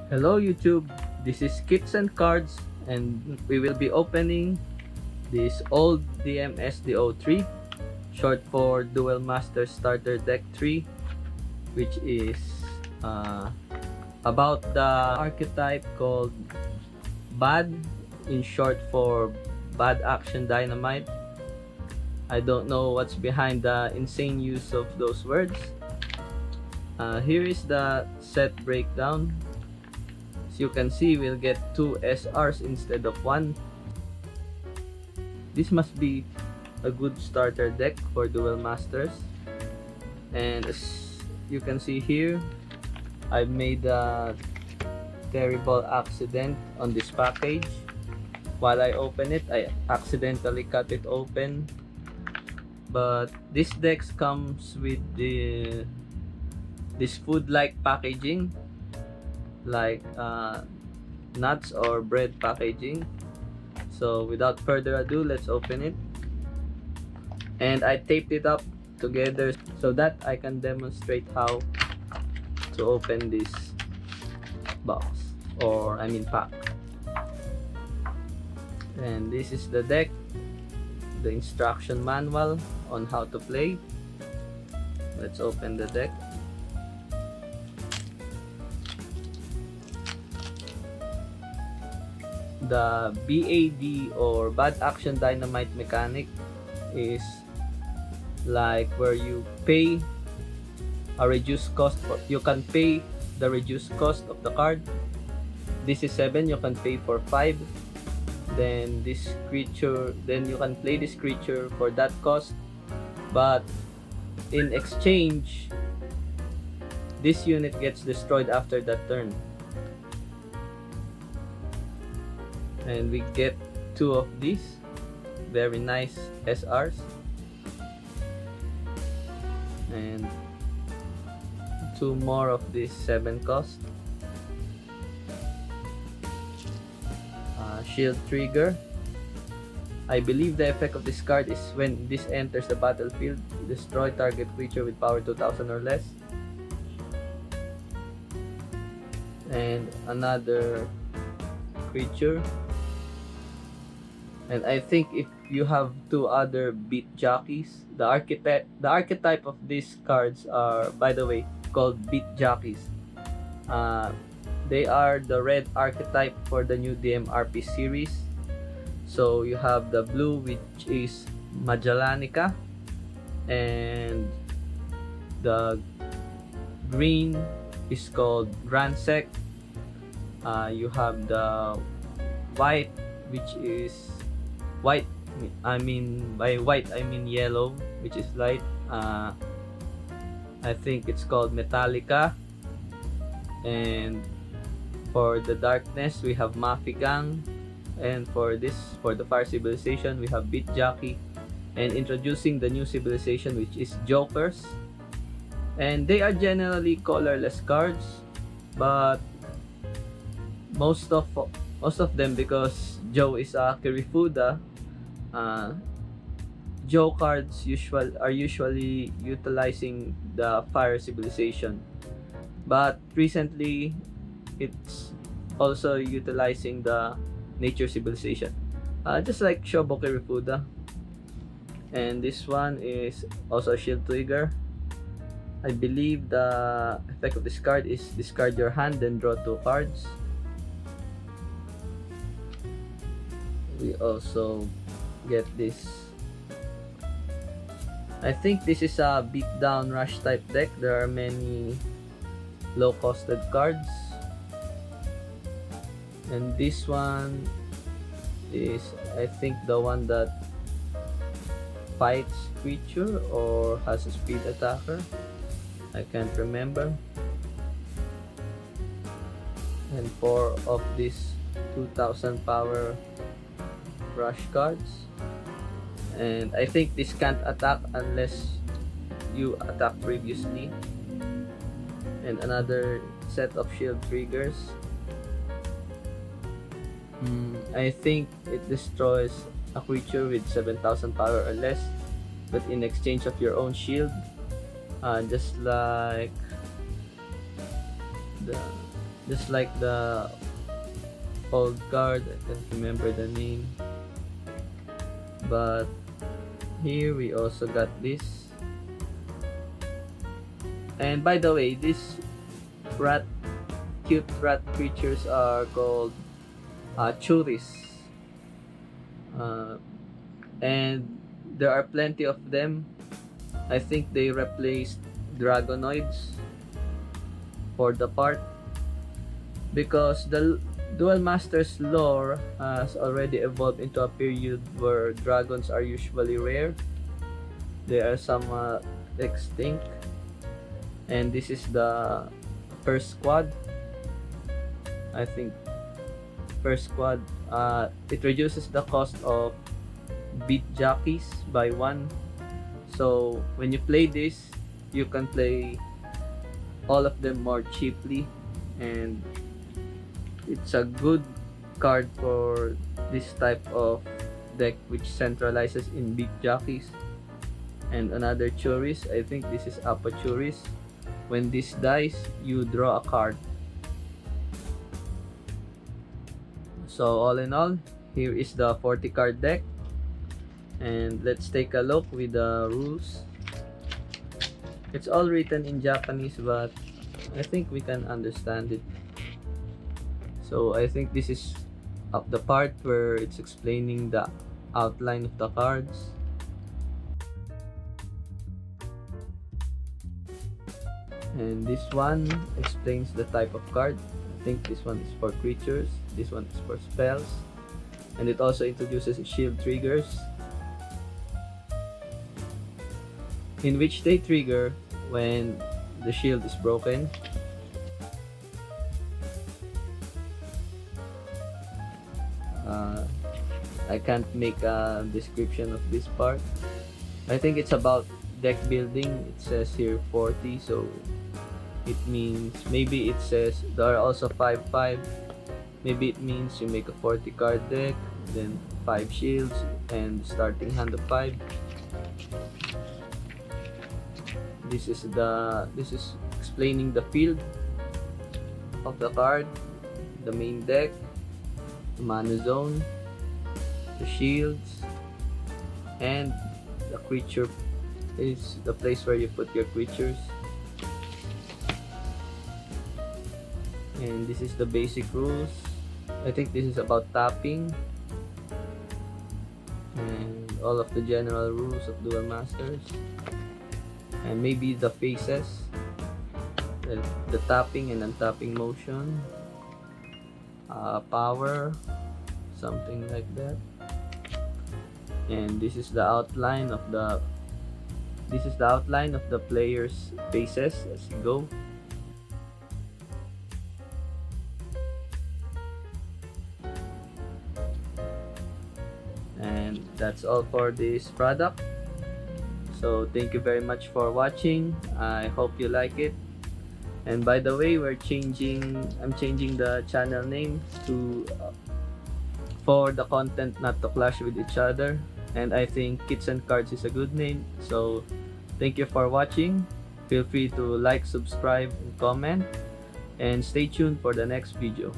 Hello YouTube, this is Kits and Cards and we will be opening this old DMSD-03, short for Duel Master Starter Deck 3, which is about the archetype called Bad, in short for Bad Action Dynamite. I don't know what's behind the insane use of those words. Here is the set breakdown. As you can see, we'll get 2 SRs instead of 1. This must be a good starter deck for Duel Masters. And as you can see here, I've made a terrible accident on this package. While I open it, I accidentally cut it open. But this deck comes with this food-like packaging, like nuts or bread packaging. So without further ado, let's open it. And I taped it up together so that I can demonstrate how to open this box, or I mean pack. And this is the deck, the instruction manual on how to play. Let's open the deck. The BAD or Bad Action Dynamite mechanic is like where you pay a reduced cost, or you can pay the reduced cost of the card. This is 7, you can pay for 5. Then this creature, then you can play this creature for that cost, but in exchange this unit gets destroyed after that turn. And we get 2 of these very nice SRs and 2 more of this 7 cost. Shield trigger. I believe the effect of this card is when this enters the battlefield, destroy target creature with power 2000 or less. And another creature. And I think if you have 2 other beat jockeys, the archetype of these cards are, by the way, called beat jockeys. They are the red archetype for the new DMRP series. So you have the blue, which is Magellanica, and the green is called Gransec. You have the white, which is white, I mean by white I mean yellow, which is light. I think it's called Metallica. And for the darkness we have Mafigang, and for the fire civilization we have Beat Jockey, and introducing the new civilization, which is Jokers. And they are generally colorless cards, but most of them, because Joe is a Kirifuda, Joe cards are usually utilizing the fire civilization, but recently it's also utilizing the nature civilization, just like Shobo Kirifuda. And this one is also a shield trigger. I believe the effect of this card is discard your hand, then draw 2 cards. We also get this. I think this is a beatdown rush type deck. There are many low costed cards, and this one is, I think, the one that fights creature or has a speed attacker. I can't remember. And 4 of these 2000 power rush cards, and I think this can't attack unless you attacked previously. And another set of shield triggers. I think it destroys a creature with 7000 power or less, but in exchange of your own shield, just like the just like the old card. I can't remember the name, but here we also got this. And by the way, these cute rat creatures are called churis, and there are plenty of them. I think they replaced dragonoids for the part, because the Duel Masters lore has already evolved into a period where dragons are usually rare. They are somewhat extinct, and this is the first squad. I think first squad. It reduces the cost of beat jockeys by 1. So when you play this, you can play all of them more cheaply, and it's a good card for this type of deck which centralizes in beat jockeys. And another Churis, I think this is Apa Churis. When this dies, you draw a card. So all in all, here is the 40 card deck, and let's take a look with the rules. It's all written in Japanese, but I think we can understand it. So I think this is up the part where it's explaining the outline of the cards. And this one explains the type of card. I think this one is for creatures, this one is for spells, and it also introduces shield triggers, in which they trigger when the shield is broken. I can't make a description of this part. I think it's about deck building. It says here 40, so it means, maybe it says there are also 5/5. Maybe it means you make a 40 card deck, then 5 shields, and starting hand of 5. This is explaining the field of the card, the main deck, the mana zone, the shields, and the creature is the place where you put your creatures. And this is the basic rules. I think this is about tapping and all of the general rules of Duel Masters, and maybe the phases, the tapping and untapping motion, power, something like that. And this is the outline of the player's phases as you go. And that's all for this product. So thank you very much for watching. I hope you like it. And by the way, I'm changing the channel name to for the content not to clash with each other. And I think Kits and Cards is a good name. So thank you for watching. Feel free to like, subscribe, and comment. And stay tuned for the next video.